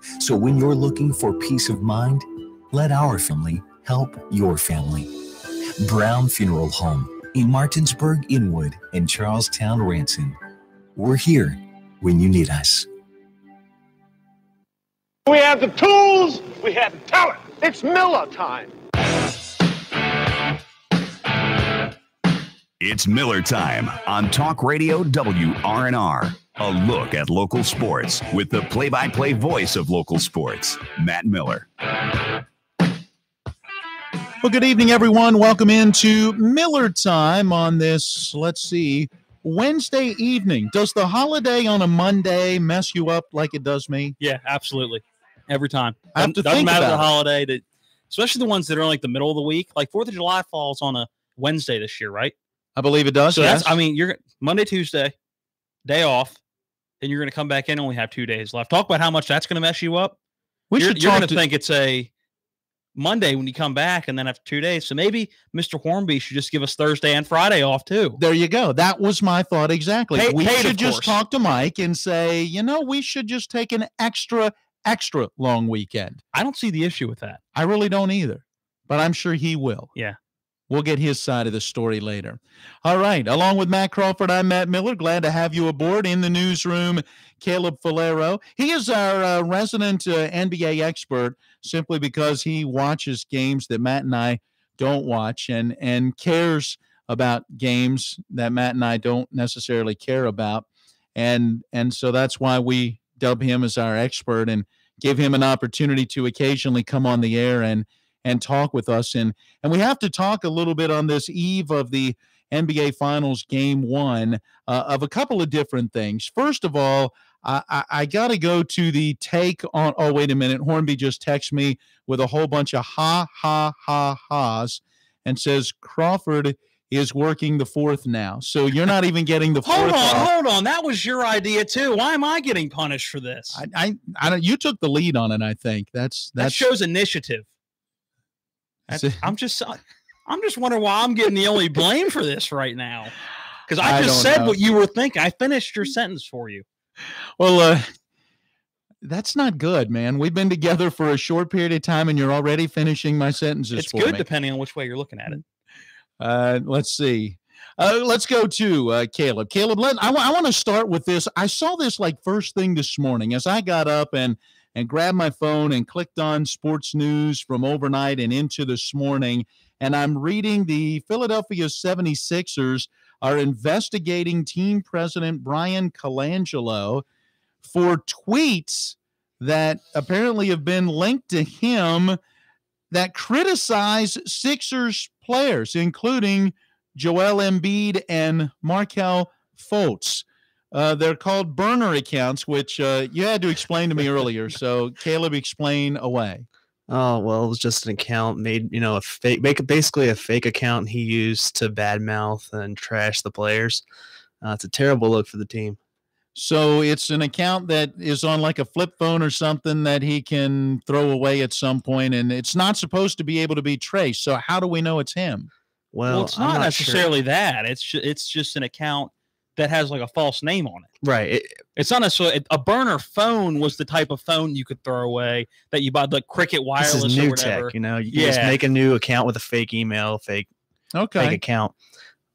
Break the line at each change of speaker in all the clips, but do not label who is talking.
So when you're looking for peace of mind, let our family help your family. Brown Funeral Home in Martinsburg, Inwood, and Charlestown, Ranson. We're here when you need us.
We have the tools, we have the talent. It's Miller time.
It's Miller time on Talk Radio WRNR. A look at local sports with the play-by-play voice of local sports, Matt Miller.
Well, good evening, everyone. Welcome into Miller time on this, let's see, Wednesday evening. Does the holiday on a Monday mess you up like it does me?
Yeah, absolutely. Every time.
I have to
Doesn't
think
matter
about
the
it.
holiday, that, especially the ones that are in like the middle of the week. Like 4th of July falls on a Wednesday this year, right?
I believe it does.
So
yes.
that's, I mean, you're Monday, Tuesday, day off, then you're going to come back in and only have 2 days left. Talk about how much that's going to mess you up. You're going to think it's a Monday when you come back and then after 2 days. So maybe Mr. Hornby should just give us Thursday and Friday off too.
There you go. That was my thought exactly. We
Paid,
should
of
just
course.
talk to Mike and say, we should just take an extra long weekend.
I don't see the issue with that.
I really don't either, but I'm sure he will.
Yeah.
We'll get his side of the story later. All right. Along with Matt Crawford, I'm Matt Miller. Glad to have you aboard. In the newsroom, Caleb Falero. He is our resident NBA expert simply because he watches games that Matt and I don't watch and cares about games that Matt and I don't necessarily care about. And so that's why we dub him as our expert and give him an opportunity to occasionally come on the air and talk with us. And we have to talk a little bit on this eve of the NBA Finals Game 1 of a couple of different things. First of all, I got to go to the take on – oh, wait a minute. Hornby just texted me with a whole bunch of ha's and says Crawford is working the fourth now. So you're not even getting the fourth.
Hold on. That was your idea too. Why am I getting punished for this?
I don't, you took the lead on it, I think. That
shows initiative. I'm just wondering why I'm getting the only blame for this right now. Because I just said what you were thinking. I finished your sentence for you.
Well, that's not good, man. We've been together for a short period of time, and you're already finishing my sentences.
It's good depending on which way you're looking at it.
Let's see. Let's go to Caleb. Caleb, I want to start with this. I saw this like first thing this morning as I got up and grabbed my phone and clicked on sports news from overnight and into this morning. And I'm reading the Philadelphia 76ers are investigating team president Brian Colangelo for tweets that apparently have been linked to him that criticize Sixers players, including Joel Embiid and Markelle Fultz. They're called burner accounts, which you had to explain to me earlier. So, Caleb, explain away.
Oh, well, it was just an account made, basically a fake account he used to badmouth and trash the players. It's a terrible look for the team.
So it's an account that is on like a flip phone or something that he can throw away at some point, and it's not supposed to be able to be traced. So how do we know it's him?
Well, it's not necessarily that. It's just an account that has like a false name on it.
Right.
It's not necessarily a burner phone was the type of phone you could throw away that you buy the Cricket Wireless
this is new
or whatever.
tech, you can just make a new account with a fake email, fake account.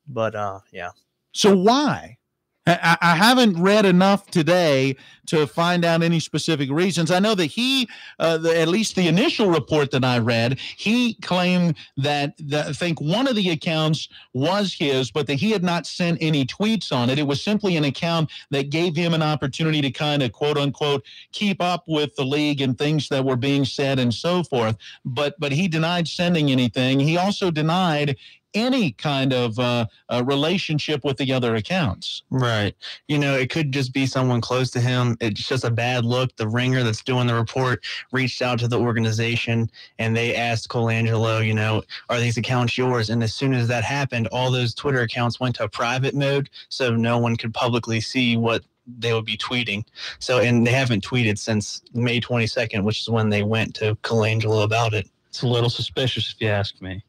But yeah.
So why? I haven't read enough today to find out any specific reasons. I know that he, at least the initial report that I read, he claimed that I think one of the accounts was his, but that he had not sent any tweets on it. It was simply an account that gave him an opportunity to kind of, quote unquote, keep up with the league and things that were being said and so forth. But he denied sending anything. He also denied any kind of relationship with the other accounts.
Right. It could just be someone close to him. It's just a bad look. The Ringer that's doing the report reached out to the organization and they asked Colangelo, are these accounts yours? And as soon as that happened, all those Twitter accounts went to private mode, so no one could publicly see what they would be tweeting. So, and they haven't tweeted since May 22nd, which is when they went to Colangelo about it.
It's a little suspicious if you ask me.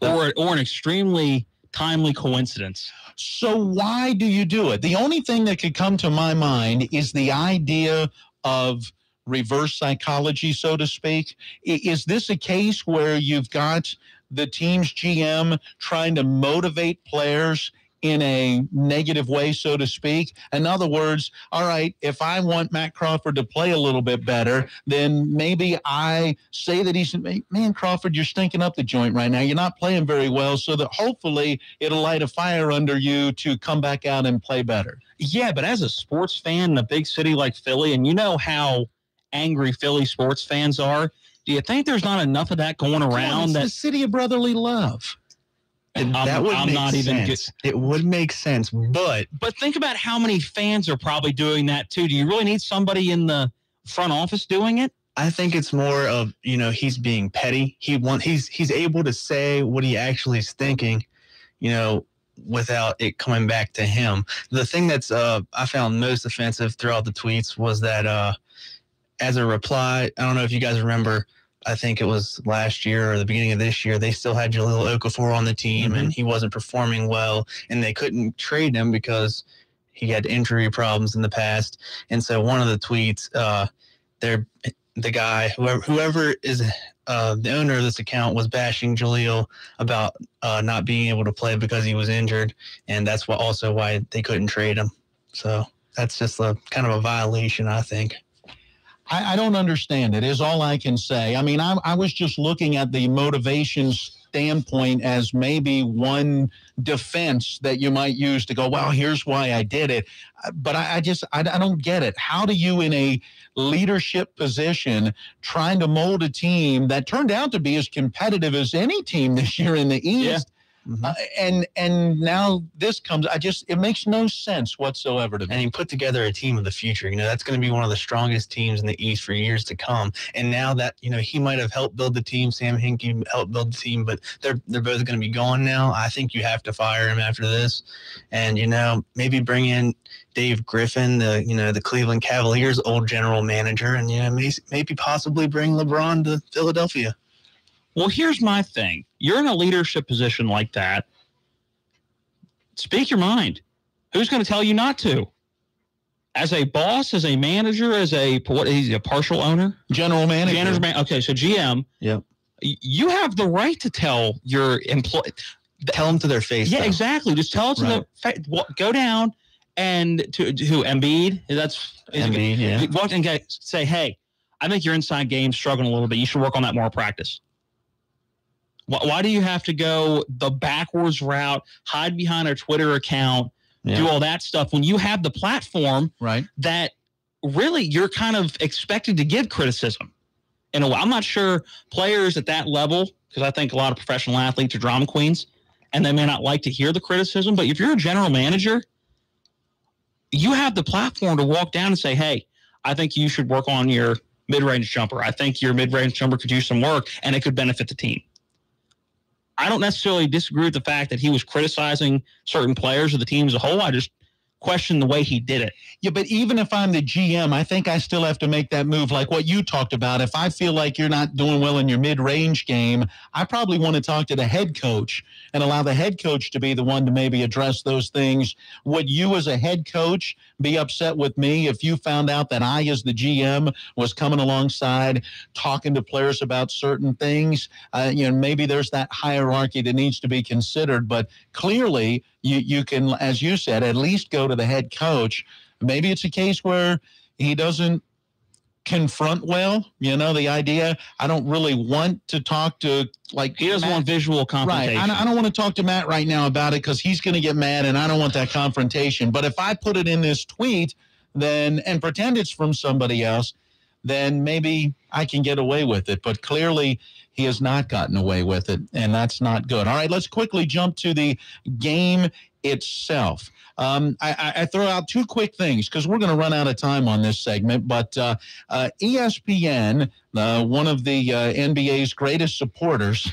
Or an extremely timely coincidence.
So why do you do it? The only thing that could come to my mind is the idea of reverse psychology, so to speak? Is this a case where you've got the team's GM trying to motivate players in a negative way, so to speak? In other words, all right, if I want Matt Crawford to play a little bit better, then maybe I say that he's, man, Crawford, you're stinking up the joint right now. You're not playing very well, so that hopefully it'll light a fire under you to come back out and play better.
Yeah, but as a sports fan in a big city like Philly, and you know how angry Philly sports fans are, do you think there's not enough of that going around?
It's the city of brotherly love.
That would make sense. It would make sense, but
think about how many fans are probably doing that too. Do you really need somebody in the front office doing it?
I think it's more of, he's being petty. He's able to say what he actually is thinking, without it coming back to him. The thing that's I found most offensive throughout the tweets was that as a reply, I don't know if you guys remember, I think it was last year or the beginning of this year, they still had Jahlil Okafor on the team, and he wasn't performing well, and they couldn't trade him because he had injury problems in the past. And so one of the tweets, the guy, whoever is the owner of this account, was bashing Jahlil about not being able to play because he was injured, and that's also why they couldn't trade him. So that's just a kind of a violation, I think.
I don't understand it, is all I can say. I mean, I was just looking at the motivation standpoint as maybe one defense that you might use to go, well, here's why I did it. But I don't get it. How do you, in a leadership position, trying to mold a team that turned out to be as competitive as any team this year in the East, and now this comes, it makes no sense whatsoever to me.
And he put together a team of the future. That's going to be one of the strongest teams in the East for years to come. And now that, he might have helped build the team, Sam Hinkie helped build the team, but they're both going to be gone now. I think you have to fire him after this. And, maybe bring in Dave Griffin, the Cleveland Cavaliers old general manager, and, maybe possibly bring LeBron to Philadelphia.
Well, here's my thing. You're in a leadership position like that. Speak your mind. Who's going to tell you not to? As a boss, as a manager, he's a partial owner?
General manager.
Okay, so GM.
Yep.
You have the right to tell your employee.
Tell them to their face.
Yeah,
though.
Exactly. Just tell it to their face. Go down and to who? Embiid?
Embiid, yeah.
Walk and say, hey, I think your inside game's struggling a little bit. You should work on that more practice. Why do you have to go the backwards route, hide behind a Twitter account, do all that stuff when you have the platform that really you're kind of expected to give criticism? In a way, I'm not sure players at that level, because I think a lot of professional athletes are drama queens, and they may not like to hear the criticism. But if you're a general manager, you have the platform to walk down and say, hey, I think you should work on your mid-range jumper. I think your mid-range jumper could do some work, and it could benefit the team. I don't necessarily disagree with the fact that he was criticizing certain players or the team as a whole. I just question the way he did it.
Yeah, but even if I'm the GM, I think I still have to make that move like what you talked about. If I feel like you're not doing well in your mid-range game, I probably want to talk to the head coach and allow the head coach to be the one to maybe address those things. Would you as a head coach be upset with me if you found out that I, as the GM, was coming alongside talking to players about certain things? Maybe there's that hierarchy that needs to be considered, but clearly you can, as you said, at least go to the head coach. Maybe it's a case where he doesn't confront well, the idea. I don't really want to talk to,
he doesn't want visual confrontation.
Right. I don't want to talk to Matt right now about it because he's going to get mad and I don't want that confrontation. But if I put it in this tweet and pretend it's from somebody else, then maybe I can get away with it. But clearly he has not gotten away with it, and that's not good. All right, let's quickly jump to the game itself. I throw out two quick things because we're going to run out of time on this segment. But ESPN, one of the NBA's greatest supporters,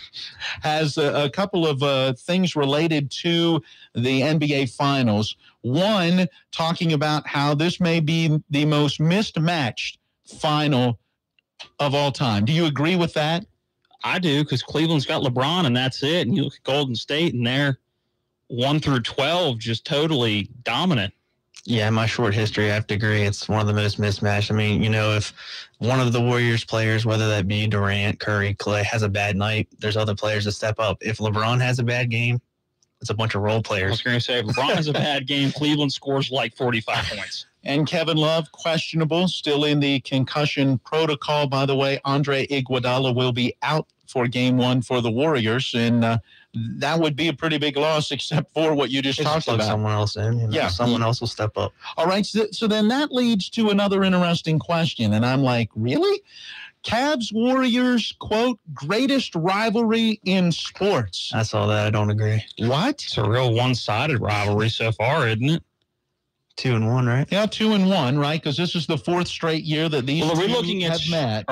has a couple of things related to the NBA Finals. One, talking about how this may be the most mismatched final of all time. Do you agree with that?
I do, because Cleveland's got LeBron, and that's it. And you look at Golden State, and they're 1 through 12 just totally dominant.
Yeah, my short history, I have to agree. It's one of the most mismatched. I mean, if one of the Warriors players, whether that be Durant, Curry, Clay, has a bad night, there's other players that step up. If LeBron has a bad game, it's a bunch of role players.
I was going to say, if LeBron has a bad game, Cleveland scores like 45 points.
And Kevin Love, questionable, still in the concussion protocol. By the way, Andre Iguodala will be out for game 1 for the Warriors, and that would be a pretty big loss, except for what you just talked about.
Someone else in, someone else will step up.
All right, so then that leads to another interesting question, and I'm like, really? Cavs Warriors, quote, greatest rivalry in sports.
I saw that. I don't agree.
What?
It's a real one-sided rivalry so far, isn't it?
2-1, right?
Yeah, 2-1, right? Because this is the 4th straight year that these two have met.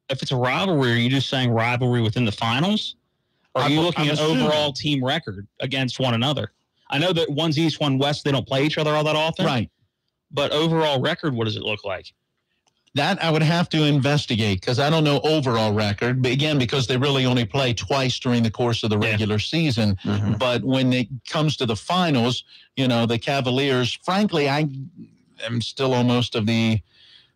If it's a rivalry, are you just saying rivalry within the finals? Or are you looking at overall team record against one another? I know that one's East, one West, they don't play each other all that often.
Right.
But overall record, what does it look like?
That I would have to investigate because I don't know overall record. But again, because they really only play twice during the course of the regular season. Mm-hmm. But when it comes to the finals, the Cavaliers, frankly, I am still almost of the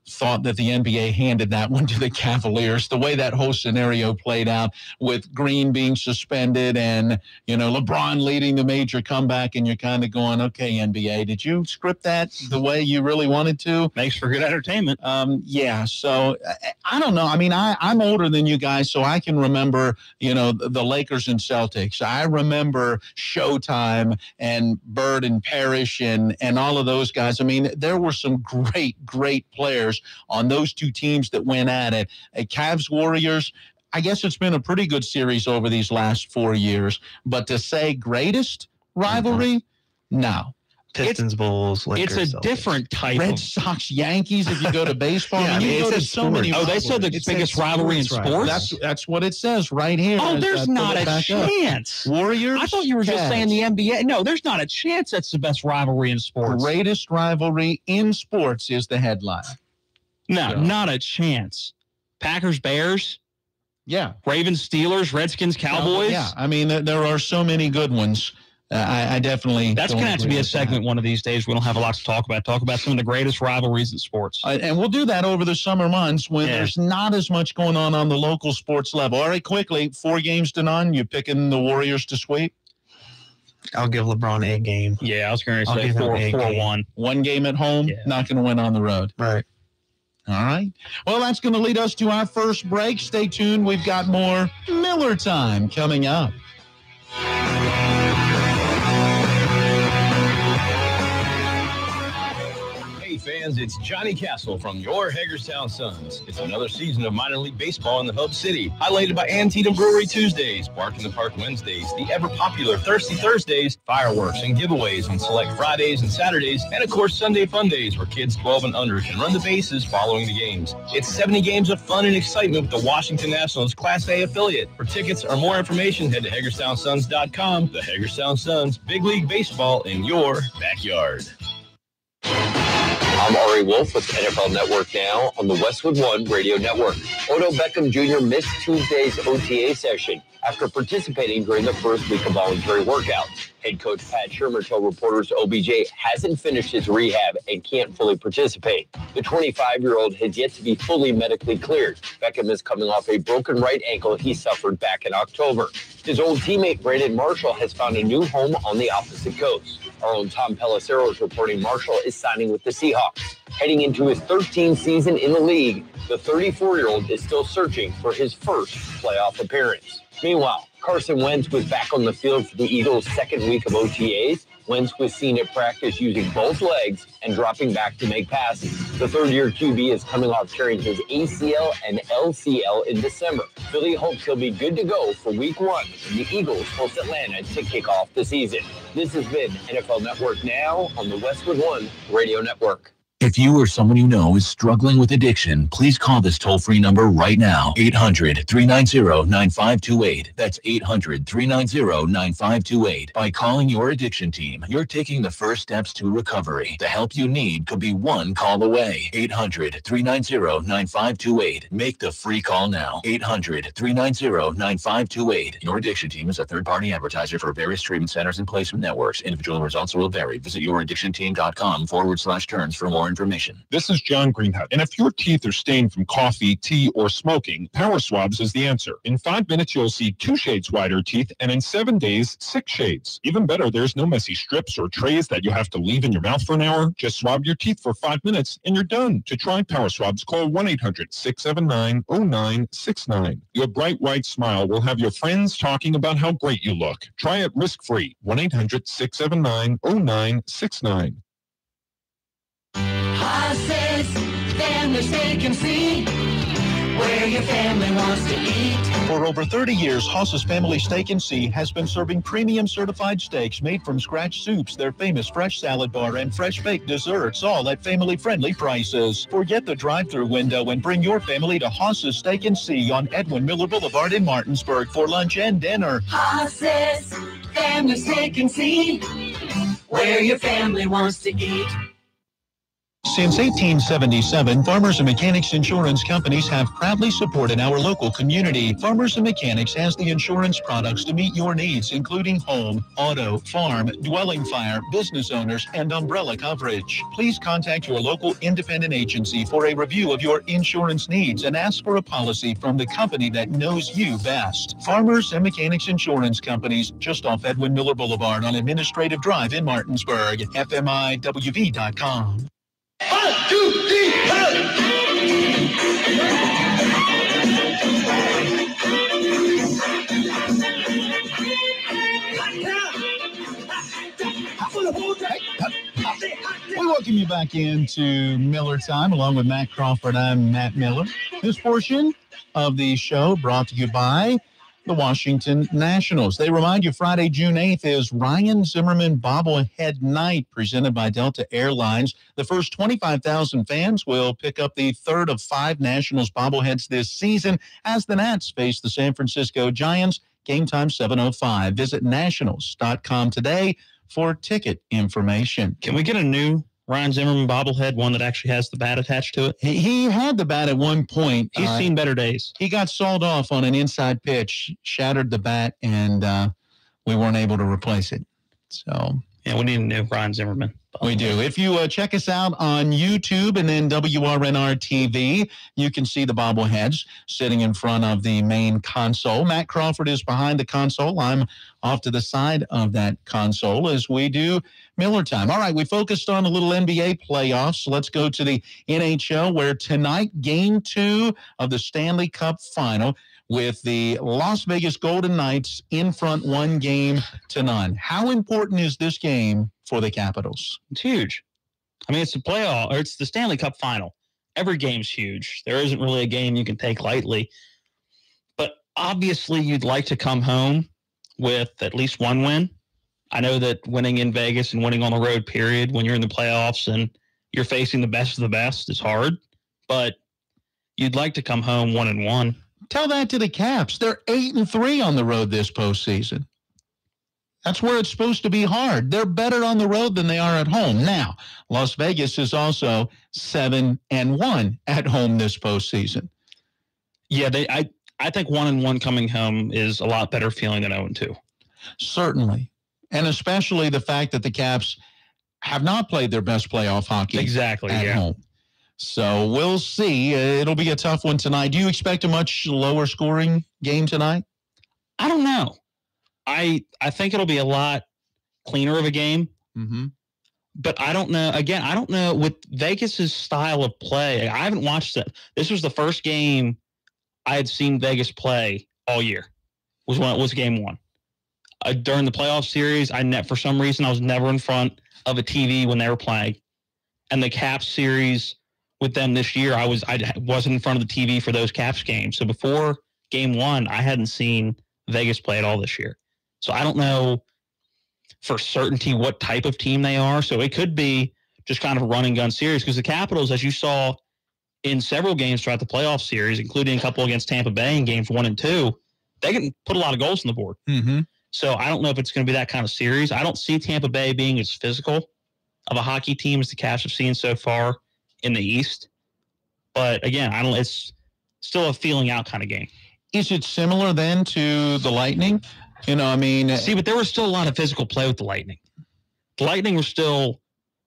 thought that the NBA handed that one to the Cavaliers. The way that whole scenario played out with Green being suspended and, LeBron leading the major comeback, and you're kind of going, okay, NBA, did you script that the way you really wanted to?
Makes for good entertainment.
Yeah, so I don't know. I mean, I'm older than you guys, so I can remember, the Lakers and Celtics. I remember Showtime and Bird and Parrish and all of those guys. I mean, there were some great players on those two teams that went at it. Cavs Warriors, I guess it's been a pretty good series over these last 4 years, but to say greatest rivalry, no.
Pistons, Bulls, Lakers,
it's a
Celtics.
Different type.
Red Sox, Yankees. If you go to baseball, you go to so many.
Oh, they said the biggest rivalry in sports.
That's what it says right here.
Oh, there's not a chance.
Warriors.
I thought you were just saying the NBA. No, there's not a chance. That's the best rivalry in sports.
Greatest rivalry in sports is the headline.
No, not a chance. Packers, Bears.
Yeah.
Ravens, Steelers, Redskins, Cowboys.
Yeah. I mean, there are so many good ones. I definitely.
That's going to have to be a segment one of these days. We don't have a lot to talk about. Talk about some of the greatest rivalries in sports.
And we'll do that over the summer months when there's not as much going on the local sports level. All right, quickly, 4 games to none. You picking the Warriors to sweep?
I'll give LeBron a game.
Yeah, I was going to say 4-1.
1 game at home, not going to win on the road.
Right.
All right. Well, that's going to lead us to our first break. Stay tuned. We've got more Miller Time coming up.
Fans, it's Johnny Castle from your Hagerstown Suns. It's another season of minor league baseball in the Hub City, highlighted by Antietam Brewery Tuesdays, Bark in the Park Wednesdays, the ever-popular Thirsty Thursdays, fireworks and giveaways on select Fridays and Saturdays, and of course Sunday Fun Days, where kids 12 and under can run the bases following the games. It's 70 games of fun and excitement with the Washington Nationals Class A affiliate. For tickets or more information, head to HagerstownSuns.com. The Hagerstown Suns, Big League Baseball in your backyard.
I'm Ari Wolf with NFL Network Now on the Westwood One Radio Network. Odell Beckham Jr. missed Tuesday's OTA session after participating during the first week of voluntary workouts. Head coach Pat Shurmur told reporters OBJ hasn't finished his rehab and can't fully participate. The 25-year-old has yet to be fully medically cleared. Beckham is coming off a broken right ankle he suffered back in October. His old teammate Brandon Marshall has found a new home on the opposite coast. Our own Tom Pelissero is reporting Marshall is signing with the Seahawks. Heading into his 13th season in the league, the 34-year-old is still searching for his first playoff appearance. Meanwhile, Carson Wentz was back on the field for the Eagles' second week of OTAs. Wentz was seen at practice using both legs and dropping back to make passes. The third-year QB is coming off tearing his ACL and LCL in December. Philly hopes he'll be good to go for Week 1 when the Eagles host Atlanta to kick off the season. This has been NFL Network Now on the Westwood One Radio Network.
If you or someone you know is struggling with addiction, please call this toll-free number right now, 800-390-9528. That's 800-390-9528. By calling your addiction team, you're taking the first steps to recovery. The help you need could be one call away. 800-390-9528. Make the free call now, 800-390-9528. Your addiction team is a third-party advertiser for various treatment centers and placement networks. Individual results will vary. Visit youraddictionteam.com/terms for more information.
This is John Greenhut, and if your teeth are stained from coffee, tea, or smoking, Power Swabs is the answer. In 5 minutes, you'll see 2 shades whiter teeth, and in 7 days, 6 shades. Even better, there's no messy strips or trays that you have to leave in your mouth for an hour. Just swab your teeth for 5 minutes, and you're done. To try Power Swabs, call 1-800-679-0969. Your bright white smile will have your friends talking about how great you look. Try it risk-free. 1-800-679-0969.
Haas's Family Steak and See, where your family wants to eat.
For over 30 years, Haas's Family Steak and See has been serving premium certified steaks made from scratch soups, their famous fresh salad bar, and fresh baked desserts, all at family-friendly prices. Forget the drive-thru window and bring your family to Haas's Steak and See on Edwin Miller Boulevard in Martinsburg for lunch and dinner.
Haas's Family Steak and See, where your family wants to eat.
Since 1877, Farmers and Mechanics insurance companies have proudly supported our local community. Farmers and Mechanics has the insurance products to meet your needs, including home, auto, farm, dwelling fire, business owners, and umbrella coverage. Please contact your local independent agency for a review of your insurance needs and ask for a policy from the company that knows you best. Farmers and Mechanics insurance companies, just off Edwin Miller Boulevard on Administrative Drive in Martinsburg. FMIWV.com.
1, 2, 3,
We welcome you back into Miller Time along with Matt Crawford. I'm Matt Miller. This portion of the show brought to you by the Washington Nationals. They remind you Friday, June 8th is Ryan Zimmerman Bobblehead Night presented by Delta Airlines. The first 25,000 fans will pick up the third of 5 Nationals bobbleheads this season as the Nats face the San Francisco Giants. Game time 7:05. Visit nationals.com today for ticket information.
Can we get a new Ryan Zimmerman bobblehead, one that actually has the bat attached to it?
He had the bat at one point.
He's seen better days.
He got sawed off on an inside pitch, shattered the bat, and we weren't able to replace it. So
yeah, we need a new Ryan Zimmerman bobblehead.
We do. If you check us out on YouTube and then WRNR TV, you can see the bobbleheads sitting in front of the main console. Matt Crawford is behind the console. I'm off to the side of that console as we do Miller Time. All right, we focused on a little NBA playoffs. So let's go to the NHL, where tonight, Game 2 of the Stanley Cup Final, with the Las Vegas Golden Knights in front 1-0. How important is this game for the Capitals?
It's huge. I mean, it's the playoff, or it's the Stanley Cup Final. Every game's huge. There isn't really a game you can take lightly. But obviously, you'd like to come home with at least one win. I know that winning in Vegas and winning on the road, period, when you're in the playoffs and you're facing the best of the best is hard. But you'd like to come home 1-1.
Tell that to the Caps. They're 8-3 on the road this postseason. That's where it's supposed to be hard. They're better on the road than they are at home. Now, Las Vegas is also 7-1 at home this postseason.
Yeah, I think 1-1 coming home is a lot better feeling than 0-2.
Certainly. And especially the fact that the Caps have not played their best playoff hockey at home. So we'll see. It'll be a tough one tonight. Do you expect a much lower scoring game tonight?
I don't know. I think it'll be a lot cleaner of a game.
Mm-hmm.
But I don't know. Again, I don't know with Vegas's style of play. I haven't watched it. This was the first game I had seen Vegas play all year. Was game 1. During the playoff series, for some reason I was never in front of a TV when they were playing. And the Caps series with them this year, I wasn't in front of the TV for those Caps games. So before game 1, I hadn't seen Vegas play at all this year. So I don't know for certainty what type of team they are. So it could be just kind of a run and gun series, because the Capitals, as you saw in several games throughout the playoff series, including a couple against Tampa Bay in games 1 and 2, they can put a lot of goals on the board.
Mm-hmm.
So I don't know if it's going to be that kind of series. I don't see Tampa Bay being as physical of a hockey team as the Caps have seen so far in the East. But again, it's still a feeling out kind of game.
Is it similar then to the Lightning? You know, I mean...
See, but there was still a lot of physical play with the Lightning. The Lightning were still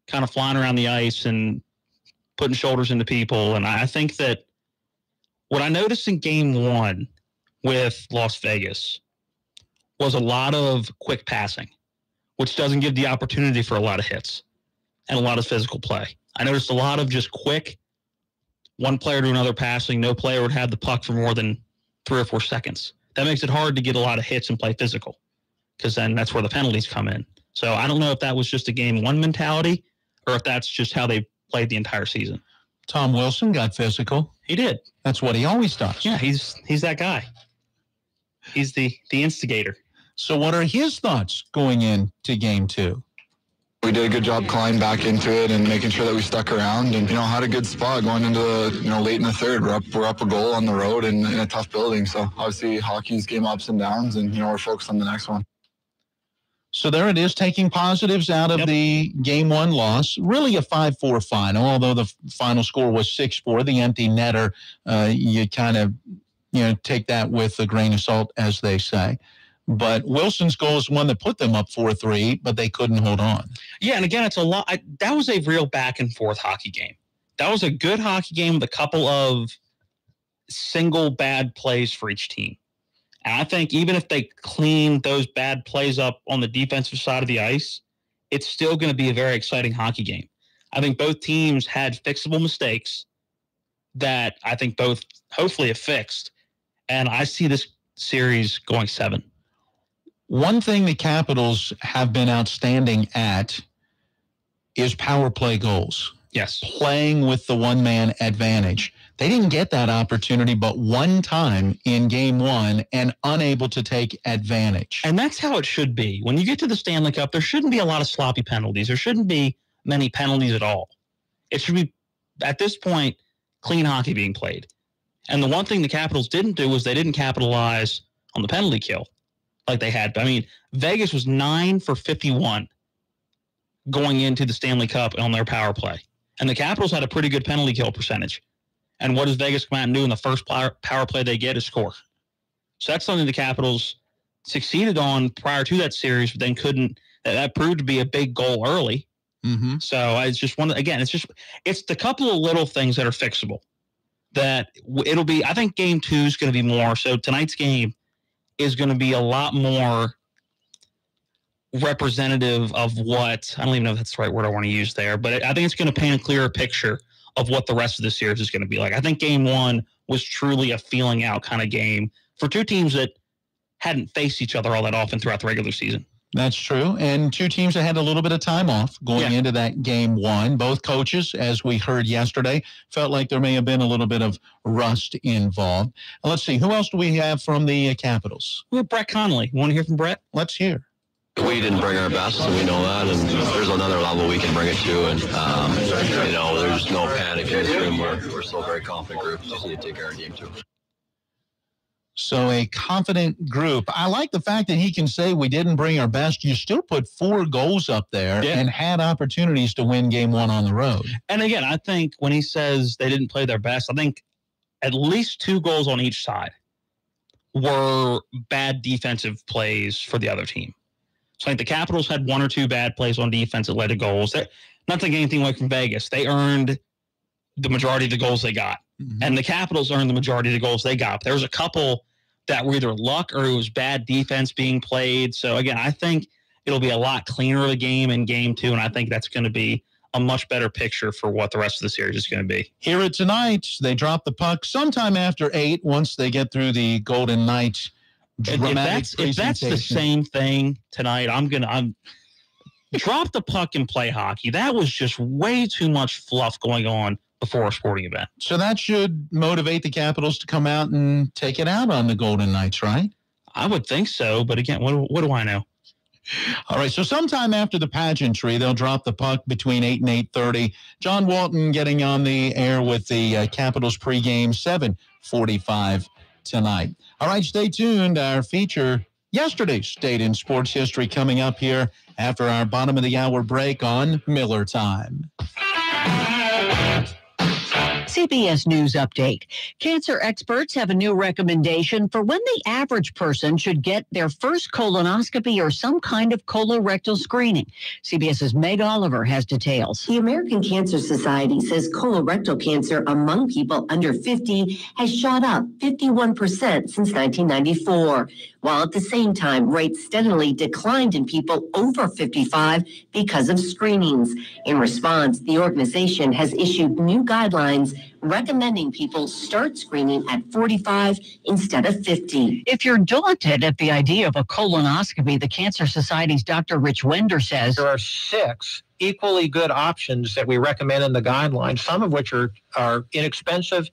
kind of flying around the ice and putting shoulders into people. And I think that what I noticed in game 1 with Las Vegas was a lot of quick passing, which doesn't give the opportunity for a lot of hits and a lot of physical play. I noticed a lot of just quick, one player to another passing. No player would have the puck for more than 3 or 4 seconds. That makes it hard to get a lot of hits and play physical, because then that's where the penalties come in. So I don't know if that was just a game 1 mentality or if that's just how they played the entire season.
Tom Wilson got physical.
He did.
That's what he always does.
Yeah, he's that guy. He's the instigator.
So what are his thoughts going into game 2?
We did a good job climbing back into it and making sure that we stuck around, and had a good spot going into the late in the third. We're up a goal on the road in a tough building. So obviously hockey's game ups and downs, and we're focused on the next one.
So there it is, taking positives out of the game 1 loss. Really a 5-4 final, although the final score was 6-4. The empty netter, you kind of take that with a grain of salt, as they say. But Wilson's goal is one that put them up 4-3, but they couldn't hold on.
Yeah, and again, it's a lot. That was a real back-and-forth hockey game. That was a good hockey game with a couple of single bad plays for each team. And I think even if they clean those bad plays up on the defensive side of the ice, it's still going to be a very exciting hockey game. I think both teams had fixable mistakes that I think both hopefully have fixed. And I see this series going 7.
One thing the Capitals have been outstanding at is power play goals.
Yes.
Playing with the one-man advantage. They didn't get that opportunity but one time in game 1 and unable to take advantage.
And that's how it should be. When you get to the Stanley Cup, there shouldn't be a lot of sloppy penalties. There shouldn't be many penalties at all. It should be, at this point, clean hockey being played. And the one thing the Capitals didn't do was they didn't capitalize on the penalty kill like they had. I mean, Vegas was 9 for 51 going into the Stanley Cup on their power play. And the Capitals had a pretty good penalty kill percentage. And what does Vegas come out and do in the first power play they get is score? So that's something the Capitals succeeded on prior to that series, but then couldn't. That proved to be a big goal early.
Mm-hmm.
So it's just it's the couple of little things that are fixable. That it'll be, I think game 2 is going to be more. So tonight's game is going to be a lot more representative of what, I don't even know if that's the right word I want to use there, but I think it's going to paint a clearer picture of what the rest of the series is going to be like. I think game 1 was truly a feeling out kind of game for two teams that hadn't faced each other all that often throughout the regular season.
That's true. And two teams that had a little bit of time off going into that game 1. Both coaches, as we heard yesterday, felt like there may have been a little bit of rust involved. Let's see. Who else do we have from the Capitals?
We have Brett Connolly. You want to hear from Brett?
Let's hear.
We didn't bring our best, and we know that, and there's another level we can bring it to, and, there's no panic in this room. We're still a very confident group. Just need to take care of game 2.
So a confident group. I like the fact that he can say we didn't bring our best. You still put 4 goals up there and had opportunities to win game 1 on the road.
And again, I think when he says they didn't play their best, I think at least 2 goals on each side were bad defensive plays for the other team. So I think the Capitals had 1 or 2 bad plays on defense that led to goals. Not taking anything away from Vegas. They earned the majority of the goals they got. Mm-hmm. And the Capitals earned the majority of the goals they got. But there was a couple that were either luck or it was bad defense being played. So, again, I think it'll be a lot cleaner of a game in game 2, and I think that's going to be a much better picture for what the rest of the series is going to be.
Here tonight, they drop the puck sometime after 8 once they get through the Golden Knights.
If that's the same thing tonight, I'm drop the puck and play hockey. That was just way too much fluff going on before a sporting event.
So that should motivate the Capitals to come out and take it out on the Golden Knights, right?
I would think so, but again, what do I know?
All right, so sometime after the pageantry, they'll drop the puck between 8 and 8:30. John Walton getting on the air with the Capitals pregame, 7:45 tonight. All right, stay tuned. Our feature, yesterday's date in sports history, coming up here after our bottom of the hour break on Miller Time.
CBS News Update. Cancer experts have a new recommendation for when the average person should get their first colonoscopy or some kind of colorectal screening. CBS's Meg Oliver has details.
The American Cancer Society says colorectal cancer among people under 50 has shot up 51% since 1994, while at the same time rates steadily declined in people over 55 because of screenings. In response, the organization has issued new guidelines recommending people start screening at 45 instead of 50.
If you're daunted at the idea of a colonoscopy, the Cancer Society's Dr. Rich Wender says
there are 6 equally good options that we recommend in the guidelines, some of which are inexpensive,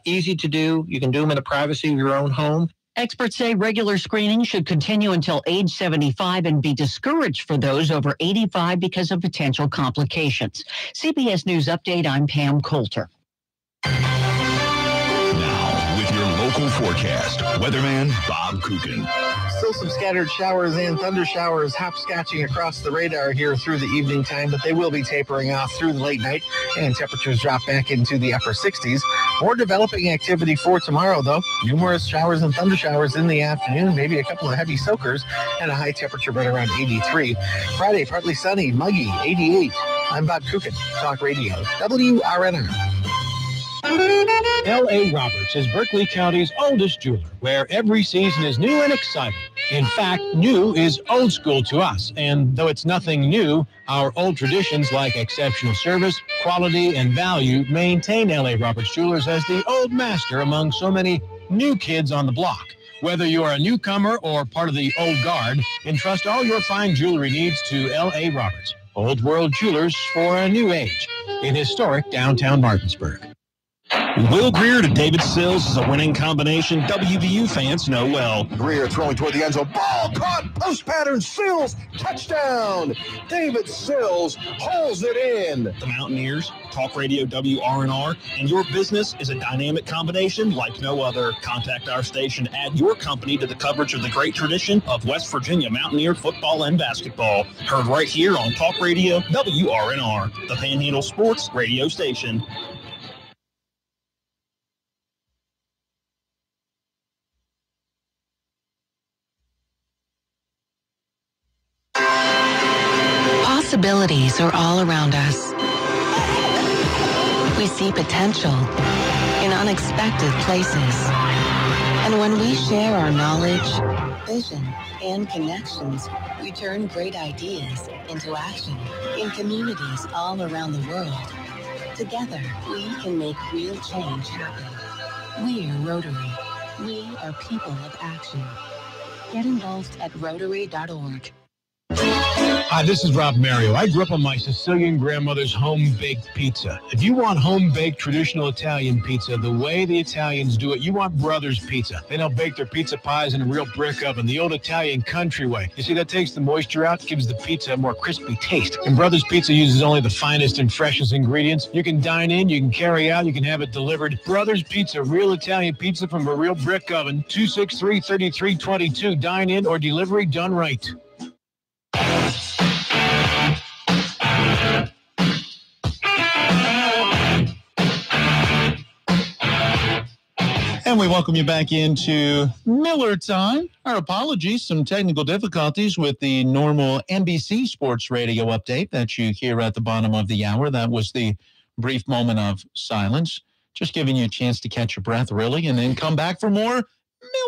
easy to do. You can do them in the privacy of your own home.
Experts say regular screening should continue until age 75 and be discouraged for those over 85 because of potential complications. CBS News Update, I'm Pam Coulter.
Now, with your local forecast, weatherman Bob Kukin.
Still some scattered showers and thunder showers hopscotching across the radar here through the evening time, but they will be tapering off through the late night, and temperatures drop back into the upper 60s. More developing activity for tomorrow, though. Numerous showers and thunder showers in the afternoon, maybe a couple of heavy soakers, and a high temperature right around 83. Friday, partly sunny, muggy, 88. I'm Bob Kukin, Talk Radio, WRNR.
L.A. Roberts is Berkeley County's oldest jeweler, where every season is new and exciting. In fact, new is old school to us, and though it's nothing new, our old traditions like exceptional service, quality, and value maintain L.A. Roberts Jewelers as the old master among so many new kids on the block. Whether you are a newcomer or part of the old guard, entrust all your fine jewelry needs to L.A. Roberts, Old World Jewelers for a new age, in historic downtown Martinsburg.
Will Greer to David Sills is a winning combination WVU fans know well.
Greer throwing toward the end zone. Ball caught. Post pattern. Sills. Touchdown. David Sills holds it in.
The Mountaineers, Talk Radio WRNR, and your business is a dynamic combination like no other. Contact our station. Add your company to the coverage of the great tradition of West Virginia Mountaineer football and basketball. Heard right here on Talk Radio WRNR, the Panhandle Sports radio station.
Possibilities are all around us. We see potential in unexpected places. And when we share our knowledge, vision, and connections, we turn great ideas into action in communities all around the world. Together, we can make real change happen. We're Rotary. We are people of action. Get involved at Rotary.org.
Hi, this is Rob Mario. I grew up on my Sicilian grandmother's home-baked pizza. If you want home-baked traditional Italian pizza the way the Italians do it, you want Brothers Pizza. They don't bake their pizza pies in a real brick oven, the old Italian country way. You see, that takes the moisture out, gives the pizza a more crispy taste. And Brothers Pizza uses only the finest and freshest ingredients. You can dine in, you can carry out, you can have it delivered. Brothers Pizza, real Italian pizza from a real brick oven. 263-3322. Dine in or delivery done right.
And we welcome you back into Miller Time. Our apologies, some technical difficulties with the normal NBC Sports Radio update that you hear at the bottom of the hour. That was the brief moment of silence, just giving you a chance to catch your breath, really, and then come back for more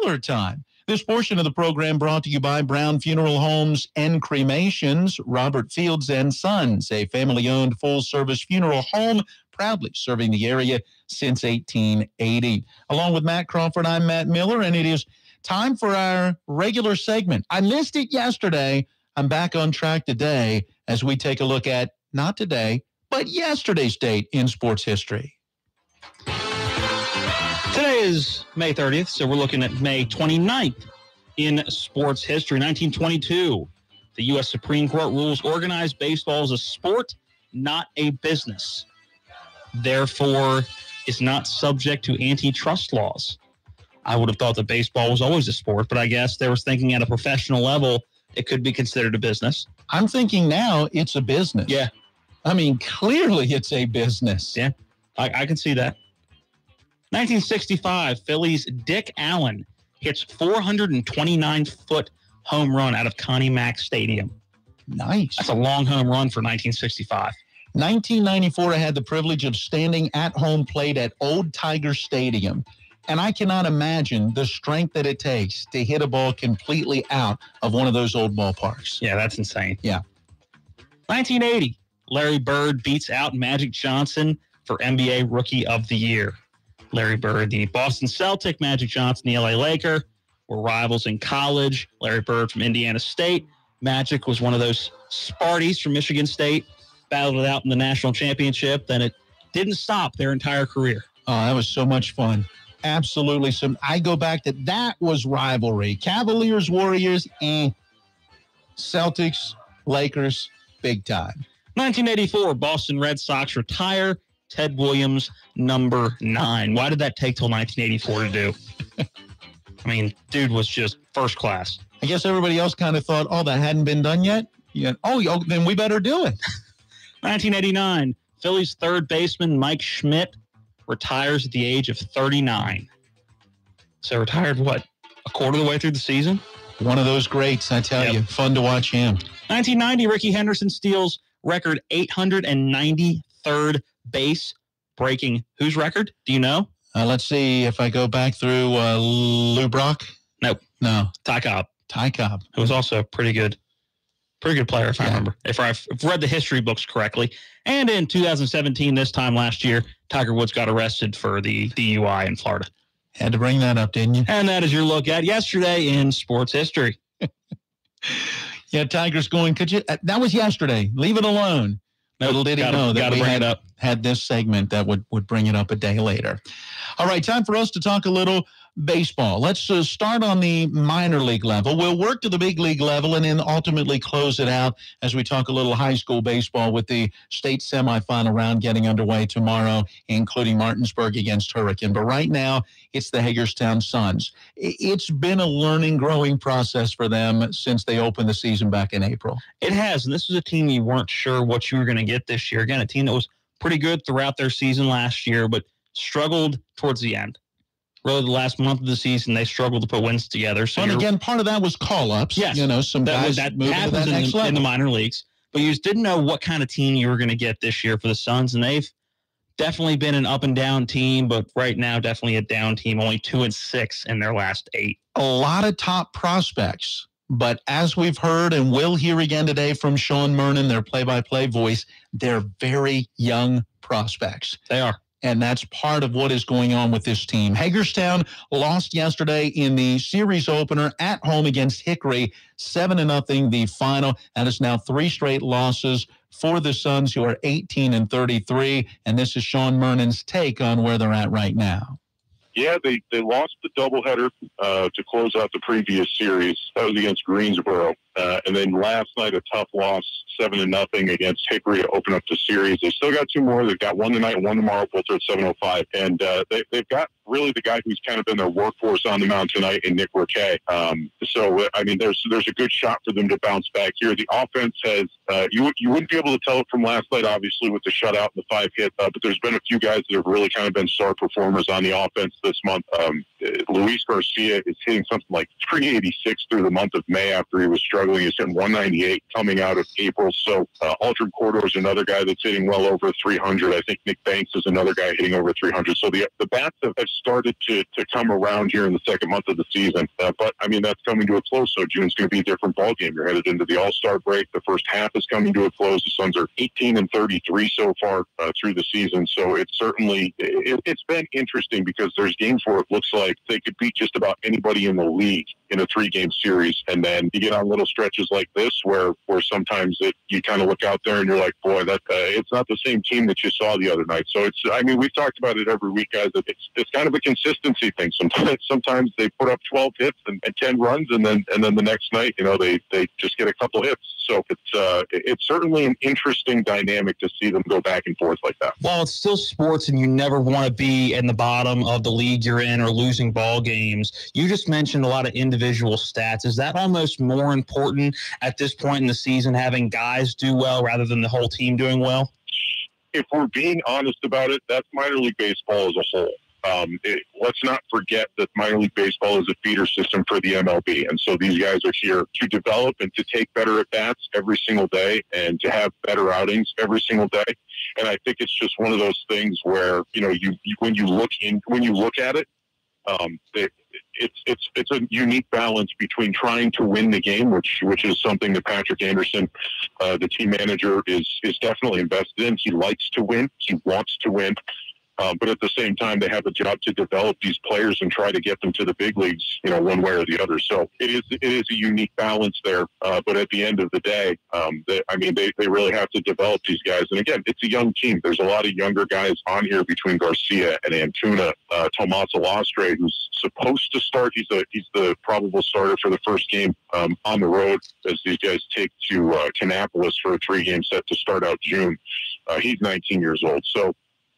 Miller Time. This portion of the program brought to you by Brown Funeral Homes and Cremations, Robert Fields and Sons, a family-owned full-service funeral home proudly serving the area since 1880. Along with Matt Crawford, I'm Matt Miller, and it is time for our regular segment. I missed it yesterday. I'm back on track today as we take a look at, not today, but yesterday's date in sports history.
Today is May 30th, so we're looking at May 29th in sports history. 1922, The U.S. Supreme Court rules organized baseball as a sport, not a business. Therefore, is not subject to antitrust laws. I would have thought that baseball was always a sport, but I guess they were thinking at a professional level, it could be considered a business.
I'm thinking now it's a business.
Yeah.
I mean, clearly it's a business.
Yeah, I can see that. 1965, Phillies' Dick Allen hits 429-foot home run out of Connie Mack Stadium.
Nice.
That's a long home run for 1965.
1994, I had the privilege of standing at home plate at Old Tiger Stadium. And I cannot imagine the strength that it takes to hit a ball completely out of one of those old ballparks.
Yeah, that's insane.
Yeah.
1980, Larry Bird beats out Magic Johnson for NBA Rookie of the Year. Larry Bird, the Boston Celtic, Magic Johnson, the LA Laker, were rivals in college. Larry Bird from Indiana State. Magic was one of those Sparties from Michigan State, battled it out in the national championship. Then it didn't stop their entire career.
Oh, that was so much fun. Absolutely. I go back to that was rivalry. Cavaliers, Warriors, and Celtics, Lakers, big time.
1984, Boston Red Sox retire Ted Williams, number 9. Why did that take till 1984 to do? I mean, dude was just first class.
I guess everybody else kind of thought, oh, that hadn't been done yet? Yeah. Oh, then we better do it.
1989, Phillies third baseman Mike Schmidt retires at the age of 39. So retired, what, a quarter of the way through the season?
One of those greats, I tell you. Fun to watch him.
1990, Ricky Henderson steals record 893rd base, breaking whose record? Do you know?
Let's see if I go back through Lou Brock.
Nope.
No.
Ty Cobb.
Ty Cobb.
Who was also a pretty good player, if I remember. If I've read the history books correctly. And in 2017, this time last year, Tiger Woods got arrested for the DUI in Florida.
Had to bring that up, didn't you?
And that is your look at yesterday in sports history.
Yeah, Tiger's going, could you? That was yesterday. Leave it alone. Little did he know that we had this segment that would bring it up a day later. All right, time for us to talk a little baseball. Let's start on the minor league level. We'll work to the big league level and then ultimately close it out as we talk a little high school baseball with the state semifinal round getting underway tomorrow, including Martinsburg against Hurricane. But right now, it's the Hagerstown Suns. It's been a learning, growing process for them since they opened the season back in April.
It has, and this was a team you weren't sure what you were going to get this year. Again, a team that was pretty good throughout their season last year, but struggled towards the end. Really, the last month of the season, they struggled to put wins together. So
and again, part of that was call-ups.
Yes.
You know, some guys
that
moving
happens
to that next level.
in the minor leagues. But you just didn't know what kind of team you were going to get this year for the Suns. And they've definitely been an up-and-down team, but right now, definitely a down team. Only 2-6 in their last 8.
A lot of top prospects. But as we've heard and will hear again today from Sean Mernon, their play-by-play voice, they're very young prospects.
They are.
And that's part of what is going on with this team. Hagerstown lost yesterday in the series opener at home against Hickory, 7-0 the final. That is now 3 straight losses for the Suns, who are 18-33. And this is Sean Mernon's take on where they're at right now.
Yeah, they lost the doubleheader to close out the previous series. That was against Greensboro. And then last night, a tough loss, 7-0 against Hickory to open up the series. They still got 2 more. They've got one tonight and one tomorrow, both are at 7:05. And they've got really the guy who's kind of been their workhorse on the mound tonight in Nick Riquet. So, I mean, there's a good shot for them to bounce back here. The offense has, you wouldn't be able to tell it from last night, obviously, with the shutout and the 5 hit, but there's been a few guys that have really kind of been star performers on the offense this month. Luis Garcia is hitting something like 386 through the month of May after he was struggling. He's hitting 198 coming out of April. So Aldrin Cordo is another guy that's hitting well over 300. I think Nick Banks is another guy hitting over 300. So the bats have started to come around here in the second month of the season. But, I mean, that's coming to a close. So June's going to be a different ballgame. You're headed into the All-Star break. The first half is coming to a close. The Suns are 18-33 so far through the season. So it's certainly it's been interesting because there's games where it looks like they could beat just about anybody in the league. in a 3-game series. And then you get on little stretches like this where sometimes you kind of look out there and you're like, boy, that it's not the same team that you saw the other night. So we've talked about it every week, guys. It's kind of a consistency thing. Sometimes they put up 12 hits and 10 runs, and then the next night, they just get a couple hits. So it's certainly an interesting dynamic to see them go back and forth like that.
Well, it's still sports, and you never want to be in the bottom of the league you're in or losing ball games. You just mentioned a lot of individual stats. Is that almost more important at this point in the season, having guys do well rather than the whole team doing well?
If we're being honest about it, that's minor league baseball as a whole. Let's not forget that minor league baseball is a feeder system for the MLB. And so these guys are here to develop and to take better at-bats every single day and to have better outings every single day. And I think it's just one of those things where, when you look at it, it's a unique balance between trying to win the game, which is something that Patrick Anderson, the team manager, is definitely invested in. He likes to win. He wants to win. But at the same time, they have a job to develop these players and try to get them to the big leagues, one way or the other. So it is a unique balance there. But at the end of the day, they really have to develop these guys. And again, it's a young team. There's a lot of younger guys on here between Garcia and Antuna. Tomas Alastre, who's supposed to start. He's the probable starter for the first game on the road as these guys take to Kannapolis for a 3-game set to start out June. He's 19 years old. So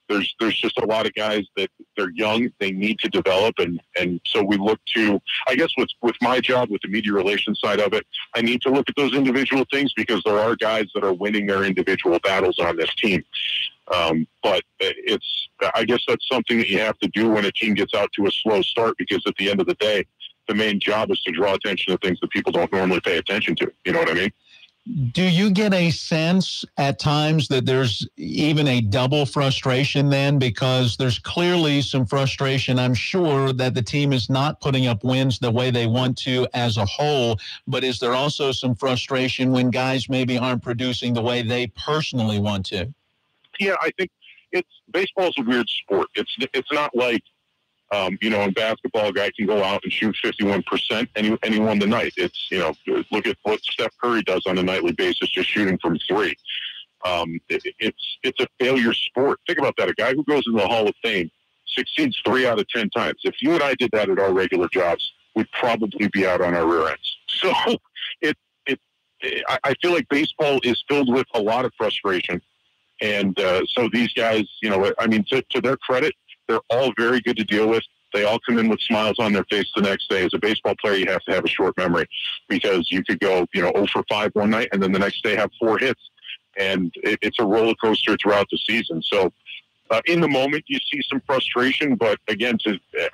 there's just a lot of guys that they're young, they need to develop, and so we look to, I guess with my job, with the media relations side of it, I need to look at those individual things because there are guys that are winning their individual battles on this team. But I guess that's something that you have to do when a team gets out to a slow start, because at the end of the day, the main job is to draw attention to things that people don't normally pay attention to. You know what I mean?
Do you get a sense at times that there's even a double frustration then? Because there's clearly some frustration, I'm sure, that the team is not putting up wins the way they want to as a whole. But is there also some frustration when guys maybe aren't producing the way they personally want to?
Yeah, I think baseball's a weird sport. It's not like, in basketball, a guy can go out and shoot 51% and he won the night. It's, look at what Steph Curry does on a nightly basis, just shooting from 3. It's a failure sport. Think about that. A guy who goes in the Hall of Fame succeeds 3 out of 10 times. If you and I did that at our regular jobs, we'd probably be out on our rear ends. So I feel like baseball is filled with a lot of frustration. And so these guys, to their credit, they're all very good to deal with. They all come in with smiles on their face the next day. As a baseball player, you have to have a short memory because you could go, 0 for 5 one night and then the next day have 4 hits. And it's a roller coaster throughout the season. So in the moment, you see some frustration. But again,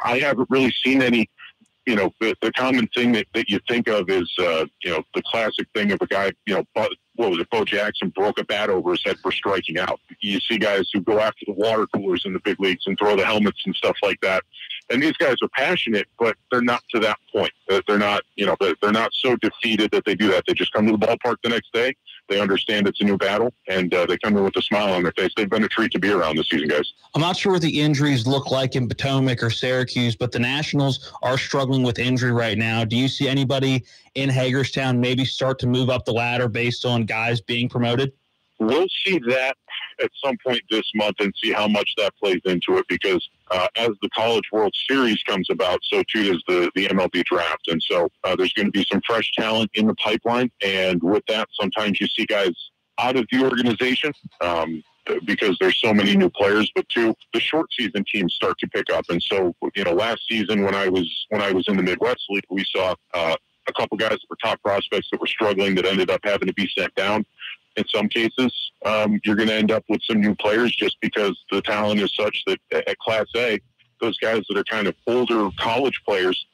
I haven't really seen any, the common thing that you think of is, the classic thing of a guy, Bo Jackson broke a bat over his head for striking out. You see guys who go after the water coolers in the big leagues and throw the helmets and stuff like that. And these guys are passionate, but they're not to that point. They're not, they're not so defeated that they do that. They just come to the ballpark the next day. They understand it's a new battle, and they come in with a smile on their face. They've been a treat to be around this season, guys.
I'm not sure what the injuries look like in Potomac or Syracuse, but the Nationals are struggling with injury right now. Do you see anybody in Hagerstown maybe start to move up the ladder based on guys being promoted?
We'll see that at some point this month and see how much that plays into it, because as the College World Series comes about, so too does the MLB draft. And so there's going to be some fresh talent in the pipeline. And with that, sometimes you see guys out of the organization because there's so many new players, but too, the short season teams start to pick up. And so, last season when I was in the Midwest League, we saw a couple guys that were top prospects that were struggling that ended up having to be sent down. In some cases, you're going to end up with some new players just because the talent is such that at Class A, those guys that are kind of older college players,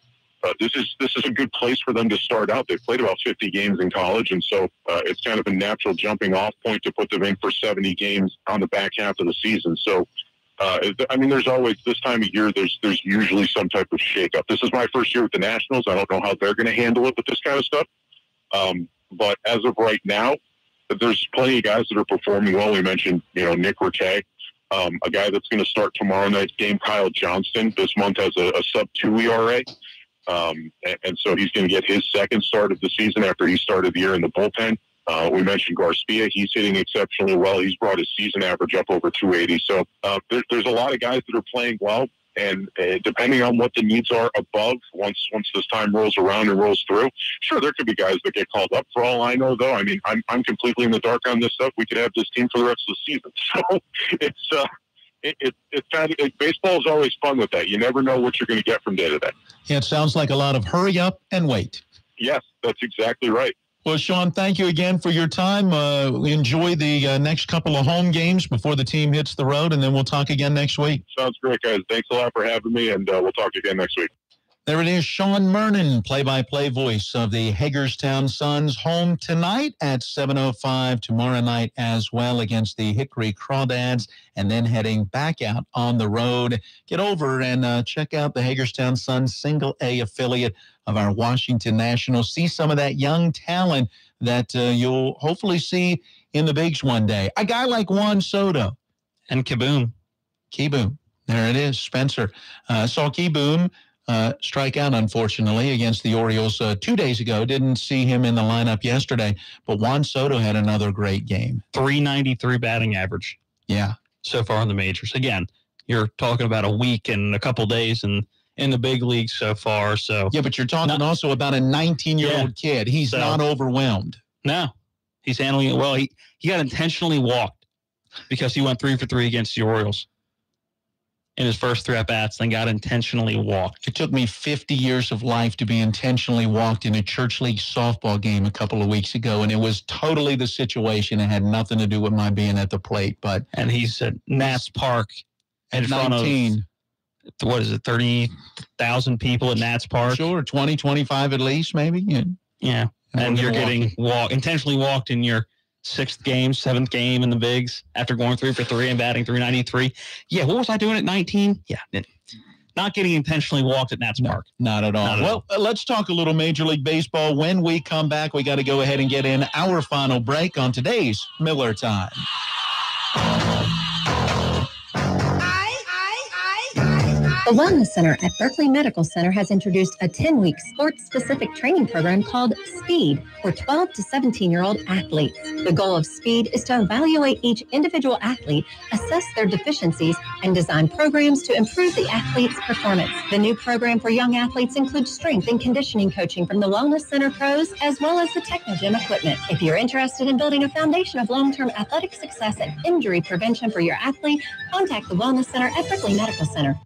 this is a good place for them to start out. They've played about 50 games in college, and so it's kind of a natural jumping off point to put them in for 70 games on the back half of the season. So, there's always, this time of year, there's usually some type of shakeup. This is my first year with the Nationals. I don't know how they're going to handle it with this kind of stuff. But as of right now, there's plenty of guys that are performing well. We mentioned, Nick Raquet, a guy that's going to start tomorrow night's game, Kyle Johnston. This month has a sub-2 ERA. And so he's going to get his second start of the season after he started the year in the bullpen. We mentioned Garcia. He's hitting exceptionally well. He's brought his season average up over 280. So there's a lot of guys that are playing well. And depending on what the needs are above, once this time rolls around and rolls through, sure, there could be guys that get called up. For all I know, though, I mean, I'm completely in the dark on this stuff. We could have this team for the rest of the season. So it's kind of, baseball is always fun with that. You never know what you're going to get from day to day.
Yeah, it sounds like a lot of hurry up and wait.
Yes, that's exactly right.
Well, Sean, thank you again for your time. Enjoy the next couple of home games before the team hits the road, and then we'll talk again next week.
Sounds great, guys. Thanks a lot for having me, and we'll talk again next week.
There it is, Sean Murnan, play-by-play voice of the Hagerstown Suns, home tonight at 7:05, tomorrow night as well against the Hickory Crawdads, and then heading back out on the road. Get over and check out the Hagerstown Suns single-A affiliate of our Washington Nationals. See some of that young talent that you'll hopefully see in the bigs one day. A guy like Juan Soto.
And Kieboom.
There it is, Spencer. Saw Kieboom strike out, unfortunately, against the Orioles 2 days ago. Didn't see him in the lineup yesterday, but Juan Soto had another great game.
393 batting average.
Yeah.
So far in the majors. Again, you're talking about a week and a couple days in the big leagues so far. So
yeah, but you're talking also about a 19-year-old kid. He's not overwhelmed.
No, he's handling it well. He got intentionally walked because he went 3 for 3 against the Orioles in his first 3 at-bats, then got intentionally walked.
It took me 50 years of life to be intentionally walked in a church league softball game a couple of weeks ago, and it was totally the situation. It had nothing to do with my being at the plate.
And he's at Nats Park in front of, what is it, 30,000 people at Nats Park?
Sure, 20, 25 at least, maybe.
Yeah. And you're getting intentionally walked in your 6th game, 7th game in the bigs after going 3 for 3 and batting 393. Yeah, what was I doing at 19? Yeah, not getting intentionally walked at Nats Park.
Not at all. Let's talk a little Major League Baseball. When we come back, we got to go ahead and get in our final break on today's Miller Time.
The Wellness Center at Berkeley Medical Center has introduced a 10-week sports-specific training program called SPEED for 12 to 17-year-old athletes. The goal of SPEED is to evaluate each individual athlete, assess their deficiencies, and design programs to improve the athlete's performance. The new program for young athletes includes strength and conditioning coaching from the Wellness Center pros, as well as the Technogym equipment. If you're interested in building a foundation of long-term athletic success and injury prevention for your athlete, contact the Wellness Center at Berkeley Medical Center.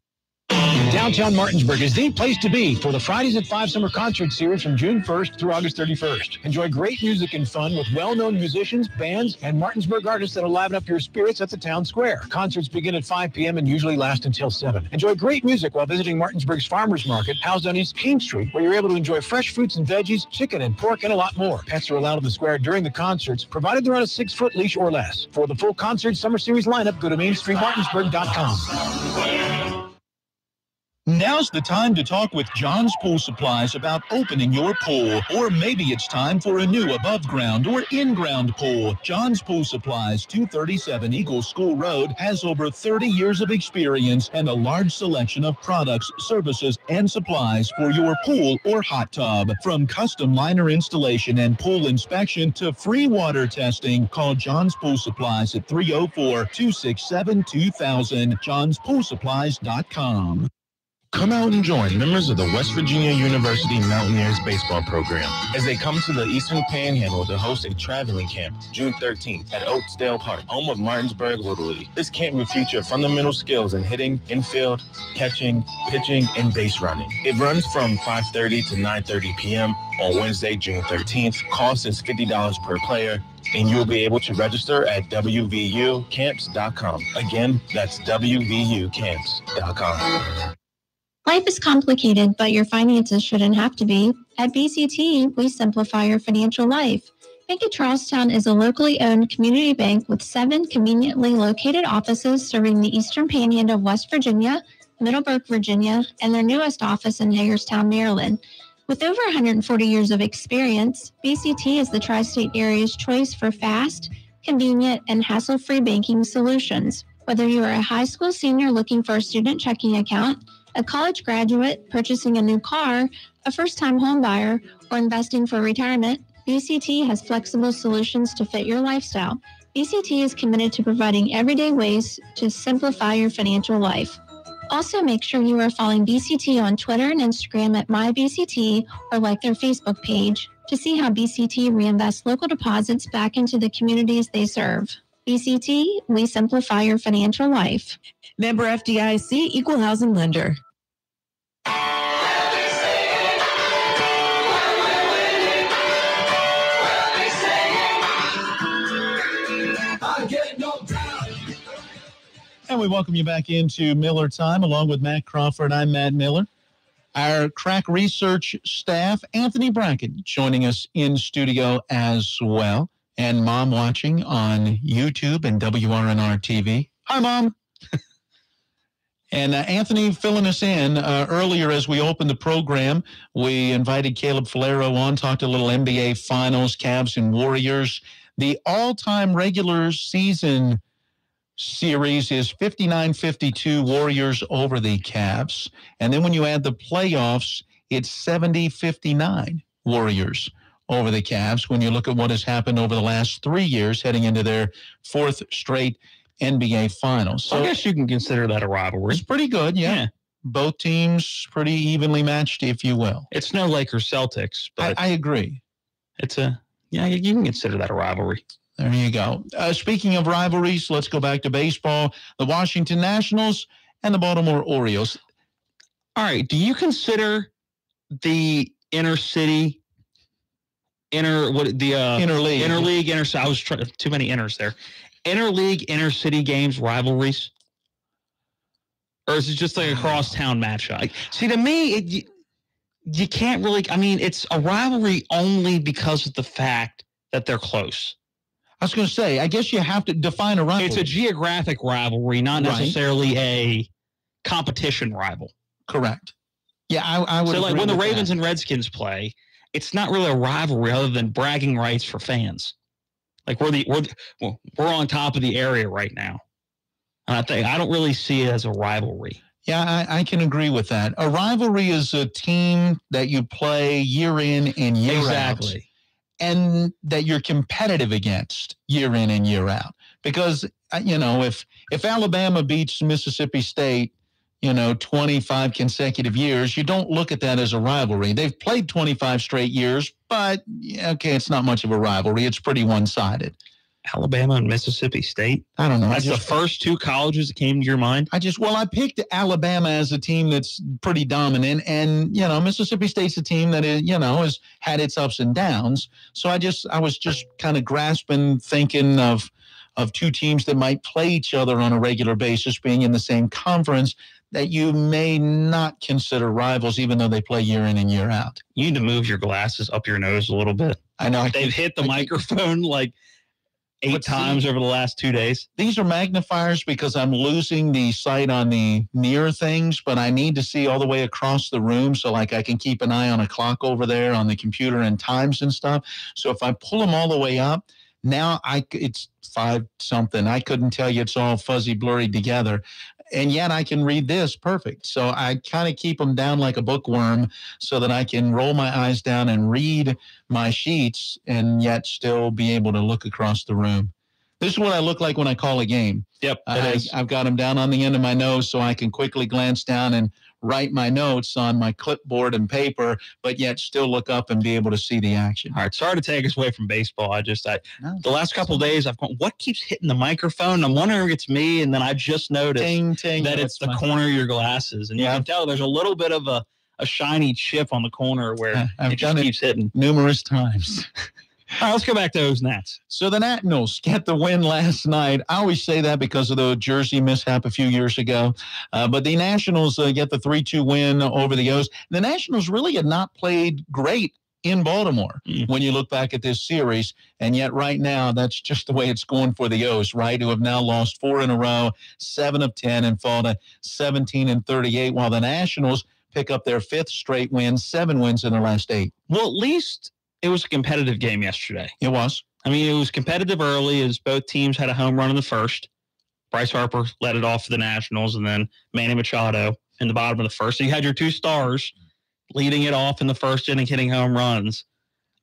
Downtown Martinsburg is the place to be for the Fridays at 5 Summer Concert Series from June 1st through August 31st. Enjoy great music and fun with well-known musicians, bands, and Martinsburg artists that will liven up your spirits at the town square. Concerts begin at 5 p.m. and usually last until 7. Enjoy great music while visiting Martinsburg's Farmers Market, housed on East King Street, where you're able to enjoy fresh fruits and veggies, chicken and pork, and a lot more. Pets are allowed in the square during the concerts, provided they're on a 6-foot leash or less. For the full concert summer series lineup, go to mainstreetmartinsburg.com.
Now's the time to talk with John's Pool Supplies about opening your pool. Or maybe it's time for a new above-ground or in-ground pool. John's Pool Supplies, 237 Eagle School Road, has over 30 years of experience and a large selection of products, services, and supplies for your pool or hot tub. From custom liner installation and pool inspection to free water testing, call John's Pool Supplies at 304-267-2000, johnspoolsupplies.com.
Come out and join members of the West Virginia University Mountaineers baseball program as they come to the Eastern Panhandle to host a traveling camp June 13th at Oaksdale Park, home of Martinsburg Little League. This camp will feature fundamental skills in hitting, infield, catching, pitching, and base running. It runs from 5:30 to 9:30 p.m. on Wednesday, June 13th. Cost is $50 per player, and you'll be able to register at wvucamps.com. Again, that's wvucamps.com.
Life is complicated, but your finances shouldn't have to be. At BCT, we simplify your financial life. Bank of Charlestown is a locally owned community bank with 7 conveniently located offices serving the Eastern Panhandle of West Virginia, Middleburg, Virginia, and their newest office in Hagerstown, Maryland. With over 140 years of experience, BCT is the tri-state area's choice for fast, convenient, and hassle-free banking solutions. Whether you are a high school senior looking for a student checking account, A college graduate purchasing a new car, a first-time home buyer, or investing for retirement, BCT has flexible solutions to fit your lifestyle. BCT is committed to providing everyday ways to simplify your financial life. Also, make sure you are following BCT on Twitter and Instagram at MyBCT or like their Facebook page to see how BCT reinvests local deposits back into the communities they serve. BCT, we simplify your financial life.
Member FDIC, Equal Housing Lender.
And we welcome you back into Miller Time along with Matt Crawford. I'm Matt Miller. Our crack research staff, Anthony Brackett, joining us in studio as well. And Mom watching on YouTube and WRNR TV. Hi, Mom. And Anthony filling us in. Earlier as we opened the program, we invited Caleb Falero on, talked a little NBA Finals, Cavs and Warriors. The all-time regular season series is 59-52 Warriors over the Cavs. And then when you add the playoffs, it's 70-59 Warriors over the Cavs. When you look at what has happened over the last 3 years, heading into their fourth straight NBA Finals. So
I guess you can consider that a rivalry.
It's pretty good, yeah. Both teams pretty evenly matched, if you will.
It's no Lakers Celtics, but
I agree.
It's you can consider that a rivalry.
There you go. Speaking of rivalries, let's go back to baseball. The Washington Nationals and the Baltimore Orioles.
All right. Do you consider the interleague, I was trying too many inners there. Interleague, intercity games, rivalries? Or is it just like a crosstown matchup? See, to me, you can't really, it's a rivalry only because of the fact that they're close.
I was going to say, I guess you have to define a rivalry.
It's a geographic rivalry, not necessarily a competition rival.
Correct. Yeah, I would.
So, like when the Ravens and Redskins play, it's not really a rivalry other than bragging rights for fans. Like we're on top of the area right now. I don't really see it as a rivalry.
Yeah, I can agree with that. A rivalry is a team that you play year in and year out.
Exactly.
And that you're competitive against year in and year out. Because, if Alabama beats Mississippi State, 25 consecutive years, you don't look at that as a rivalry. They've played 25 straight years, but, okay, it's not much of a rivalry. It's pretty one-sided.
Alabama and Mississippi State?
I don't know.
That's the first two colleges that came to your mind?
I picked Alabama as a team that's pretty dominant, and, Mississippi State's a team that, has had its ups and downs. So I was just kind of grasping, thinking of two teams that might play each other on a regular basis, being in the same conference, that you may not consider rivals, even though they play year in and year out.
You need to move your glasses up your nose a little bit.
I know.
They've hit the microphone like 8 times over the last 2 days.
These are magnifiers because I'm losing the sight on the near things, but I need to see all the way across the room so I can keep an eye on a clock over there on the computer and times and stuff. So if I pull them all the way up, now it's 5 something. I couldn't tell you, it's all fuzzy, blurry together. And yet I can read this perfect. So I kind of keep them down like a bookworm so that I can roll my eyes down and read my sheets and yet still be able to look across the room. This is what I look like when I call a game.
Yep.
I've got them down on the end of my nose so I can quickly glance down and write my notes on my clipboard and paper, but yet still look up and be able to see the action.
All right. Sorry to take us away from baseball. The last couple of days I've gone, what keeps hitting the microphone? I'm wondering if it's me. And then I just noticed that it's the corner of your glasses. And you can tell there's a little bit of a shiny chip on the corner where it just keeps hitting.
Numerous times.
All right, let's go back to those Nats.
So the Nationals get the win last night. I always say that because of the jersey mishap a few years ago. But the Nationals get the 3-2 win over the O's. The Nationals really had not played great in Baltimore when you look back at this series. And yet right now, that's just the way it's going for the O's, right? Who have now lost 4 in a row, 7 of 10, and fall to 17-38, while the Nationals pick up their 5th straight win, 7 wins in their last 8.
Well, at least it was a competitive game yesterday.
It was.
It was competitive early as both teams had a home run in the first. Bryce Harper led it off for the Nationals, and then Manny Machado in the bottom of the first. So you had your two stars leading it off in the first inning, hitting home runs.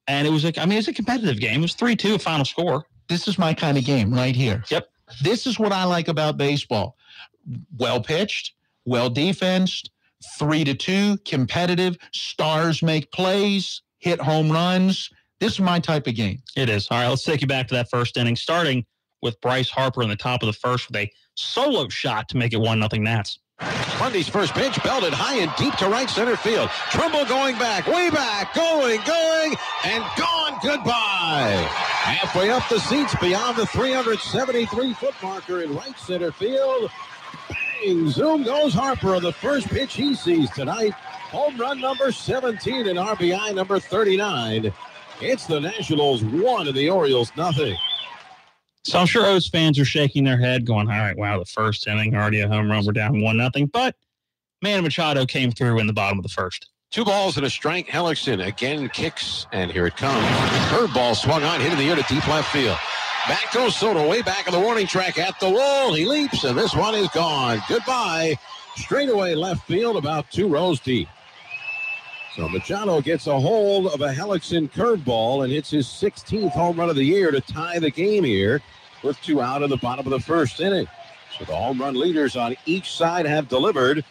And it was it was a competitive game. It was 3-2 final score.
This is my kind of game right here.
Yep.
This is what I like about baseball. Well pitched, well defensed, 3-2, competitive, stars make plays, hit home runs. This is my type of game.
It is. All right, let's take you back to that first inning, starting with Bryce Harper in the top of the first with a solo shot to make it 1-0 Nats.
Bundy's first pitch belted high and deep to right center field. Trumbull going back, way back, going, and gone. Goodbye. Halfway up the seats beyond the 373-foot marker in right center field. Bang! Zoom goes Harper on the first pitch he sees tonight. Home run number 17 and RBI number 39. It's the Nationals 1 and the Orioles 0.
So I'm sure O's fans are shaking their head going, all right, wow, the first inning, already a home run, we're down 1-0. But Manny Machado came through in the bottom of the first.
2 balls and a strike. Hellickson again kicks, and here it comes. Curveball swung on, hit in the air to deep left field. Back goes Soto, way back of the warning track at the wall. He leaps, and this one is gone. Goodbye. Straightaway left field, about 2 rows deep. So Machado gets a hold of a Hellickson curveball and hits his 16th home run of the year to tie the game here with 2 out in the bottom of the first inning. So the home run leaders on each side have delivered,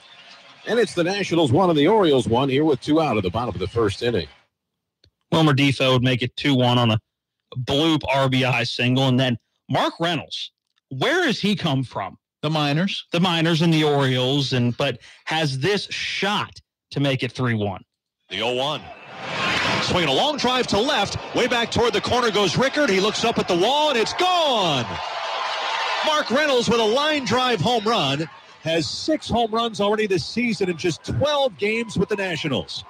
and it's the Nationals 1 and the Orioles 1 here with 2 out of the bottom of the first inning.
Wilmer Difo would make it 2-1 on a bloop RBI single, and then Mark Reynolds, where has he come from?
The minors.
The minors and the Orioles, but has this shot to make it 3-1.
The 0-1. Swinging a long drive to left. Way back toward the corner goes Rickard. He looks up at the wall, and it's gone. Mark Reynolds with a line drive home run. Has 6 home runs already this season in just 12 games with the Nationals.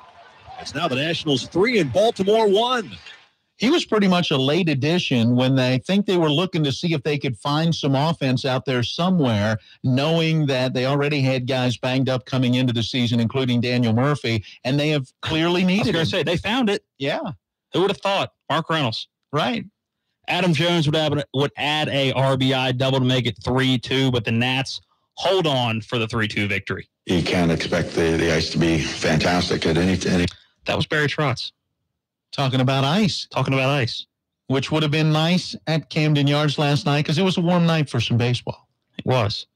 It's now the Nationals 3 and Baltimore 1.
He was pretty much a late addition when they think they were looking to see if they could find some offense out there somewhere, knowing that they already had guys banged up coming into the season, including Daniel Murphy, and they have clearly needed
I was going to say, they found it.
Yeah.
Who would have thought? Mark Reynolds.
Right.
Adam Jones would add a RBI double to make it 3-2, but the Nats hold on for the 3-2 victory.
You can't expect the ice to be fantastic at any.
That was Barry Trotz.
Talking about ice. Which would have been nice at Camden Yards last night because it was a warm night for some baseball.
It was.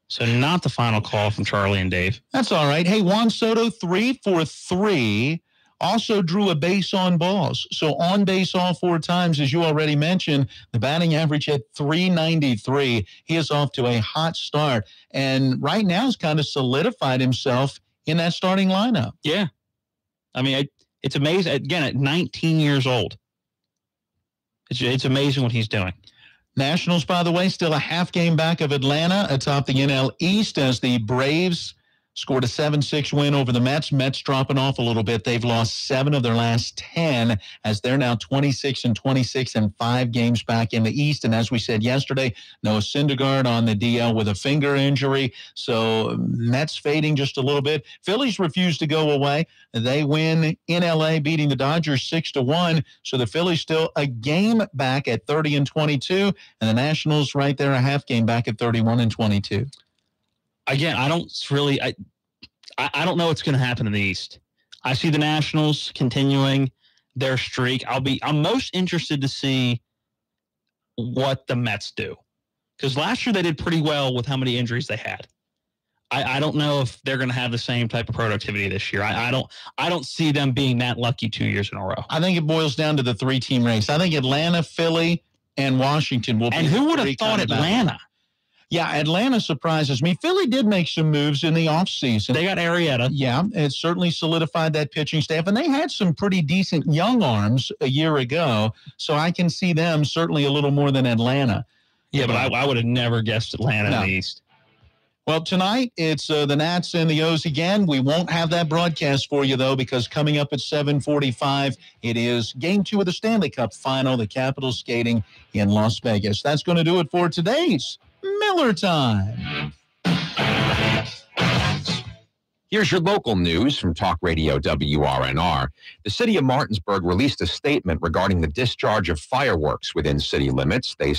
So not the final call from Charlie and Dave.
That's all right. Hey, Juan Soto, 3 for 3, also drew a base on balls. So on base all 4 times, as you already mentioned, the batting average at .393. He is off to a hot start. And right now has kind of solidified himself in that starting lineup.
Yeah. I mean, it's amazing. Again, at 19 years old, it's amazing what he's doing.
Nationals, by the way, still a half game back of Atlanta atop the NL East as the Braves scored a 7-6 win over the Mets. Mets dropping off a little bit. They've lost 7 of their last 10 as they're now 26-26 and 5 games back in the East. And as we said yesterday, Noah Syndergaard on the DL with a finger injury. So Mets fading just a little bit. Phillies refuse to go away. They win in L.A., beating the Dodgers 6-1. So the Phillies still a game back at 30-22, and the Nationals right there a half game back at 31-22.
Again, I don't know what's going to happen in the East. I see the Nationals continuing their streak. I'm most interested to see what the Mets do, because last year they did pretty well with how many injuries they had. I don't know if they're going to have the same type of productivity this year. I don't see them being that lucky 2 years in a row.
I think it boils down to the 3-team race. I think Atlanta, Philly, and Washington will be.
And who would have thought Atlanta?
Yeah, Atlanta surprises me. Philly did make some moves in the offseason.
They got Arrieta.
Yeah, it certainly solidified that pitching staff. And they had some pretty decent young arms a year ago. So I can see them certainly a little more than Atlanta.
Yeah, but I would have never guessed Atlanta in the East.
Well, tonight it's the Nats and the O's again. We won't have that broadcast for you, though, because coming up at 7:45, it is Game 2 of the Stanley Cup Final, the Capitals skating in Las Vegas. That's going to do it for today's Miller Time.
Here's your local news from Talk Radio WRNR. The city of Martinsburg released a statement regarding the discharge of fireworks within city limits. They